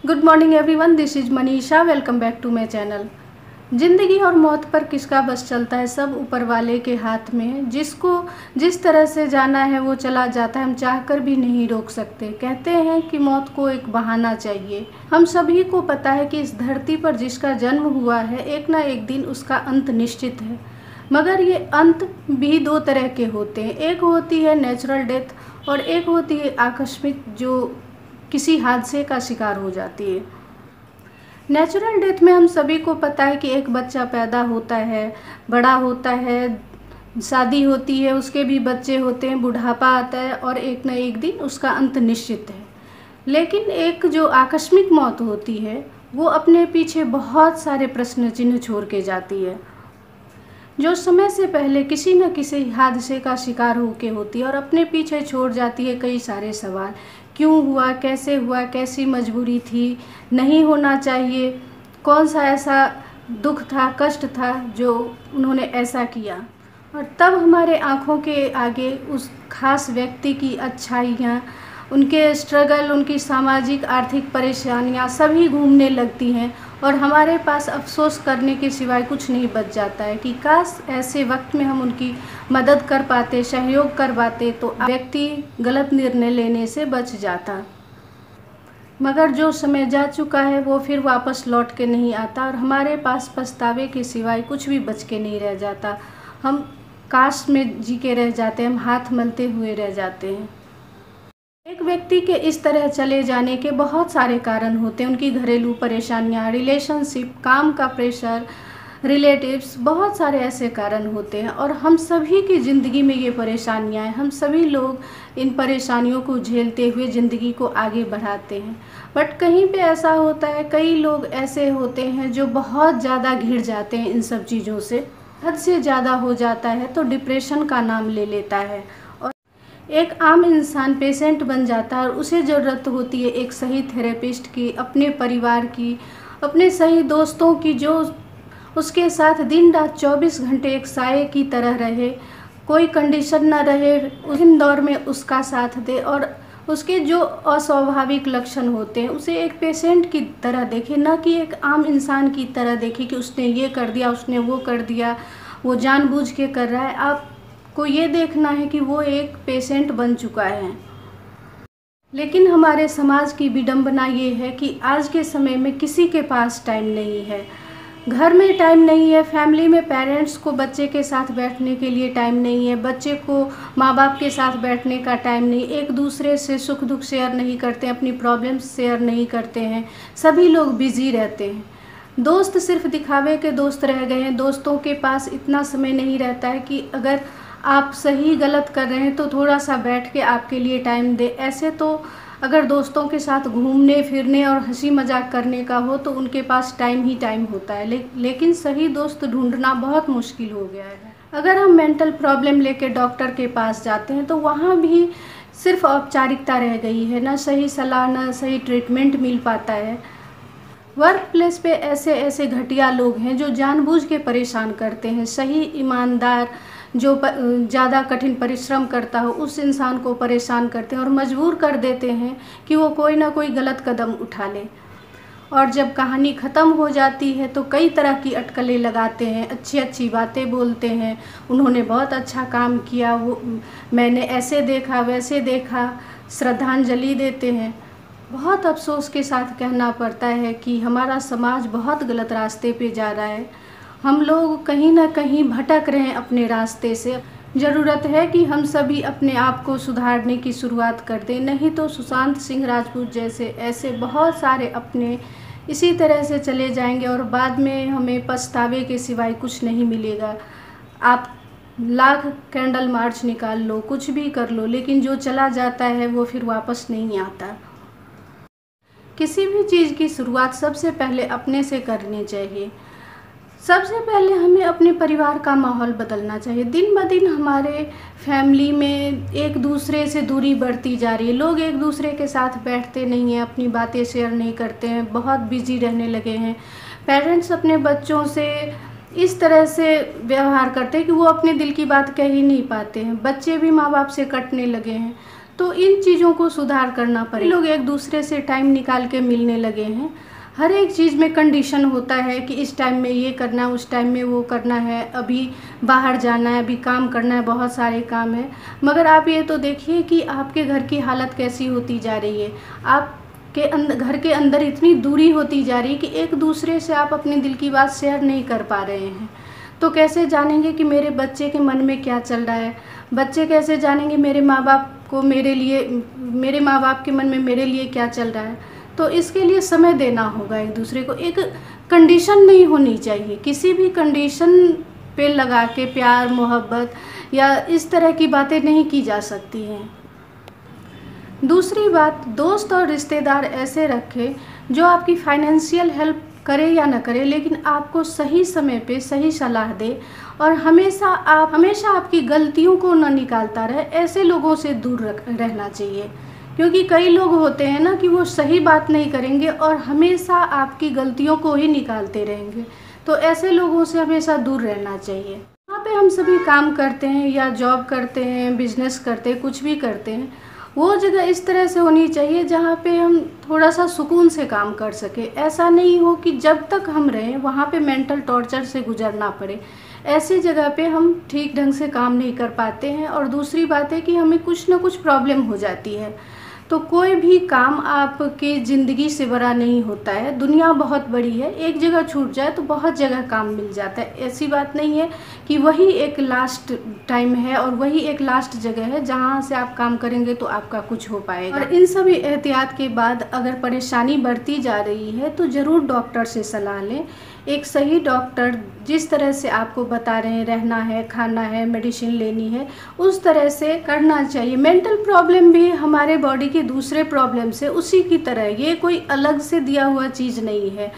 Good morning everyone, this is Manisha. Welcome back to my channel. ज़िंदगी और मौत पर किसका बस चलता है, सब ऊपर वाले के हाथ में है। जिसको जिस तरह से जाना है वो चला जाता है, हम चाहकर भी नहीं रोक सकते। कहते हैं कि मौत को एक बहाना चाहिए। हम सभी को पता है कि इस धरती पर जिसका जन्म हुआ है, एक ना एक दिन उसका अंत निश्चित है। मगर ये अंत भी दो तरह के होते हैं। एक होती है नेचुरल डेथ और एक होती है आकस्मिक, जो किसी हादसे का शिकार हो जाती है। नेचुरल डेथ में हम सभी को पता है कि एक बच्चा पैदा होता है, बड़ा होता है, शादी होती है, उसके भी बच्चे होते हैं, बुढ़ापा आता है और एक न एक दिन उसका अंत निश्चित है। लेकिन एक जो आकस्मिक मौत होती है वो अपने पीछे बहुत सारे प्रश्न चिन्ह छोड़ के जाती है, जो समय से पहले किसी न किसी हादसे का शिकार होके होती है और अपने पीछे छोड़ जाती है कई सारे सवाल। क्यों हुआ, कैसे हुआ, कैसी मजबूरी थी, नहीं होना चाहिए, कौन सा ऐसा दुख था, कष्ट था जो उन्होंने ऐसा किया। और तब हमारे आँखों के आगे उस खास व्यक्ति की अच्छाइयाँ, उनके स्ट्रगल, उनकी सामाजिक आर्थिक परेशानियाँ सभी घूमने लगती हैं और हमारे पास अफसोस करने के सिवाय कुछ नहीं बच जाता है कि काश ऐसे वक्त में हम उनकी मदद कर पाते, सहयोग कर पाते तो व्यक्ति गलत निर्णय लेने से बच जाता। मगर जो समय जा चुका है वो फिर वापस लौट के नहीं आता और हमारे पास पछतावे के सिवाय कुछ भी बच के नहीं रह जाता। हम काश में जी के रह जाते हैं, हम हाथ मलते हुए रह जाते हैं। एक व्यक्ति के इस तरह चले जाने के बहुत सारे कारण होते हैं। उनकी घरेलू परेशानियां, रिलेशनशिप, काम का प्रेशर, रिलेटिव्स, बहुत सारे ऐसे कारण होते हैं और हम सभी की ज़िंदगी में ये परेशानियां हैं। हम सभी लोग इन परेशानियों को झेलते हुए ज़िंदगी को आगे बढ़ाते हैं। बट कहीं पे ऐसा होता है, कई लोग ऐसे होते हैं जो बहुत ज़्यादा घिर जाते हैं इन सब चीज़ों से। हद से ज़्यादा हो जाता है तो डिप्रेशन का नाम ले लेता है और एक आम इंसान पेशेंट बन जाता है और उसे ज़रूरत होती है एक सही थेरेपिस्ट की, अपने परिवार की, अपने सही दोस्तों की, जो उसके साथ दिन रात 24 घंटे एक साये की तरह रहे, कोई कंडीशन ना रहे, उस दौर में उसका साथ दे और उसके जो अस्वाभाविक लक्षण होते हैं उसे एक पेशेंट की तरह देखे, ना कि एक आम इंसान की तरह देखे कि उसने ये कर दिया, उसने वो कर दिया, वो जानबूझ के कर रहा है। आपको ये देखना है कि वो एक पेशेंट बन चुका है। लेकिन हमारे समाज की विडंबना ये है कि आज के समय में किसी के पास टाइम नहीं है। घर में टाइम नहीं है, फैमिली में पेरेंट्स को बच्चे के साथ बैठने के लिए टाइम नहीं है, बच्चे को माँ बाप के साथ बैठने का टाइम नहीं, एक दूसरे से सुख दुख शेयर नहीं करते, अपनी प्रॉब्लम्स शेयर नहीं करते हैं, सभी लोग बिजी रहते हैं। दोस्त सिर्फ दिखावे के दोस्त रह गए हैं। दोस्तों के पास इतना समय नहीं रहता है कि अगर आप सही गलत कर रहे हैं तो थोड़ा सा बैठ के आपके लिए टाइम दे। ऐसे तो अगर दोस्तों के साथ घूमने फिरने और हंसी मजाक करने का हो तो उनके पास टाइम ही टाइम होता है, लेकिन सही दोस्त ढूंढना बहुत मुश्किल हो गया है। अगर हम मेंटल प्रॉब्लम लेके डॉक्टर के पास जाते हैं तो वहाँ भी सिर्फ औपचारिकता रह गई है, ना सही सलाह, ना सही ट्रीटमेंट मिल पाता है। वर्क प्लेस पे ऐसे ऐसे घटिया लोग हैं जो जानबूझ के परेशान करते हैं। सही ईमानदार जो ज़्यादा कठिन परिश्रम करता हो उस इंसान को परेशान करते हैं और मजबूर कर देते हैं कि वो कोई ना कोई गलत कदम उठा ले। और जब कहानी ख़त्म हो जाती है तो कई तरह की अटकलें लगाते हैं, अच्छी अच्छी बातें बोलते हैं, उन्होंने बहुत अच्छा काम किया, वो मैंने ऐसे देखा वैसे देखा, श्रद्धांजलि देते हैं। बहुत अफसोस के साथ कहना पड़ता है कि हमारा समाज बहुत गलत रास्ते पे जा रहा है। हम लोग कहीं ना कहीं भटक रहे हैं अपने रास्ते से। ज़रूरत है कि हम सभी अपने आप को सुधारने की शुरुआत कर दें, नहीं तो सुशांत सिंह राजपूत जैसे ऐसे बहुत सारे अपने इसी तरह से चले जाएंगे और बाद में हमें पछतावे के सिवाय कुछ नहीं मिलेगा। आप लाख कैंडल मार्च निकाल लो, कुछ भी कर लो, लेकिन जो चला जाता है वो फिर वापस नहीं आता। किसी भी चीज़ की शुरुआत सबसे पहले अपने से करनी चाहिए। सबसे पहले हमें अपने परिवार का माहौल बदलना चाहिए। दिन ब दिन हमारे फैमिली में एक दूसरे से दूरी बढ़ती जा रही है। लोग एक दूसरे के साथ बैठते नहीं हैं, अपनी बातें शेयर नहीं करते हैं, बहुत बिजी रहने लगे हैं। पेरेंट्स अपने बच्चों से इस तरह से व्यवहार करते हैं कि वो अपने दिल की बात कह ही नहीं पाते हैं। बच्चे भी माँ बाप से कटने लगे हैं। तो इन चीज़ों को सुधार करना पड़ेगा। लोग एक दूसरे से टाइम निकाल के मिलने लगे हैं। हर एक चीज़ में कंडीशन होता है कि इस टाइम में ये करना है, उस टाइम में वो करना है, अभी बाहर जाना है, अभी काम करना है, बहुत सारे काम हैं। मगर आप ये तो देखिए कि आपके घर की हालत कैसी होती जा रही है। आपके घर के अंदर इतनी दूरी होती जा रही है कि एक दूसरे से आप अपने दिल की बात शेयर नहीं कर पा रहे हैं। तो कैसे जानेंगे कि मेरे बच्चे के मन में क्या चल रहा है? बच्चे कैसे जानेंगे मेरे माँ बाप को मेरे माँ बाप के मन में मेरे लिए क्या चल रहा है? तो इसके लिए समय देना होगा एक दूसरे को। एक कंडीशन नहीं होनी चाहिए, किसी भी कंडीशन पे लगा के प्यार मोहब्बत या इस तरह की बातें नहीं की जा सकती हैं। दूसरी बात, दोस्त और रिश्तेदार ऐसे रखें जो आपकी फाइनेंशियल हेल्प करे या न करे, लेकिन आपको सही समय पे सही सलाह दे और हमेशा आपकी गलतियों को न निकालता रहे। ऐसे लोगों से दूर रहना चाहिए, क्योंकि कई लोग होते हैं ना कि वो सही बात नहीं करेंगे और हमेशा आपकी गलतियों को ही निकालते रहेंगे। तो ऐसे लोगों से हमेशा दूर रहना चाहिए। यहाँ पे हम सभी काम करते हैं या जॉब करते हैं, बिजनेस करते हैं, कुछ भी करते हैं, वो जगह इस तरह से होनी चाहिए जहाँ पे हम थोड़ा सा सुकून से काम कर सके। ऐसा नहीं हो कि जब तक हम रहें वहाँ पे मेंटल टॉर्चर से गुजरना पड़े। ऐसी जगह पे हम ठीक ढंग से काम नहीं कर पाते हैं। और दूसरी बात है कि हमें कुछ ना कुछ प्रॉब्लम हो जाती है। तो कोई भी काम आपकी ज़िंदगी से बड़ा नहीं होता है। दुनिया बहुत बड़ी है, एक जगह छूट जाए तो बहुत जगह काम मिल जाता है। ऐसी बात नहीं है कि वही एक लास्ट टाइम है और वही एक लास्ट जगह है जहाँ से आप काम करेंगे तो आपका कुछ हो पाएगा। और इन सभी एहतियात के बाद अगर परेशानी बढ़ती जा रही है तो ज़रूर डॉक्टर से सलाह लें। एक सही डॉक्टर जिस तरह से आपको बता रहे हैं रहना है, खाना है, मेडिसिन लेनी है, उस तरह से करना चाहिए। मेंटल प्रॉब्लम भी हमारे बॉडी के दूसरे प्रॉब्लम से उसी की तरह, ये कोई अलग से दिया हुआ चीज़ नहीं है।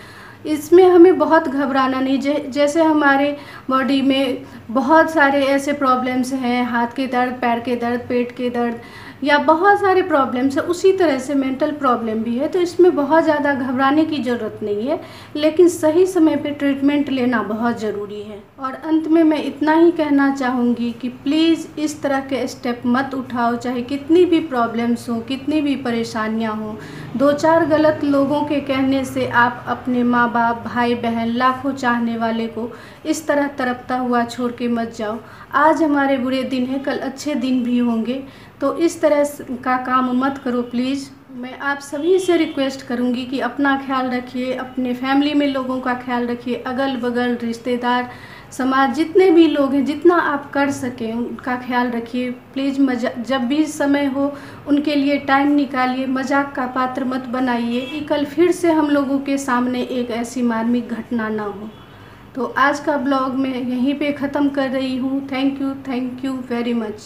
इसमें हमें बहुत घबराना नहीं। जैसे हमारे बॉडी में बहुत सारे ऐसे प्रॉब्लम्स हैं, हाथ के दर्द, पैर के दर्द, पेट के दर्द या बहुत सारे प्रॉब्लम्स है, उसी तरह से मेंटल प्रॉब्लम भी है। तो इसमें बहुत ज़्यादा घबराने की ज़रूरत नहीं है, लेकिन सही समय पे ट्रीटमेंट लेना बहुत ज़रूरी है। और अंत में मैं इतना ही कहना चाहूँगी कि प्लीज़ इस तरह के स्टेप मत उठाओ, चाहे कितनी भी प्रॉब्लम्स हो, कितनी भी परेशानियाँ हों। 2-4 गलत लोगों के कहने से आप अपने माँ बाप, भाई बहन, लाखों चाहने वाले को इस तरह तड़पता हुआ छोड़ के मत जाओ। आज हमारे बुरे दिन हैं, कल अच्छे दिन भी होंगे। तो इस तरह का काम मत करो प्लीज़। मैं आप सभी से रिक्वेस्ट करूंगी कि अपना ख्याल रखिए, अपने फैमिली में लोगों का ख्याल रखिए, अगल बगल रिश्तेदार, समाज, जितने भी लोग हैं, जितना आप कर सकें उनका ख्याल रखिए प्लीज़। जब भी समय हो उनके लिए टाइम निकालिए, मजाक का पात्र मत बनाइए कि कल फिर से हम लोगों के सामने एक ऐसी मार्मिक घटना ना हो। तो आज का ब्लॉग मैं यहीं पे ख़त्म कर रही हूँ। Thank you very much.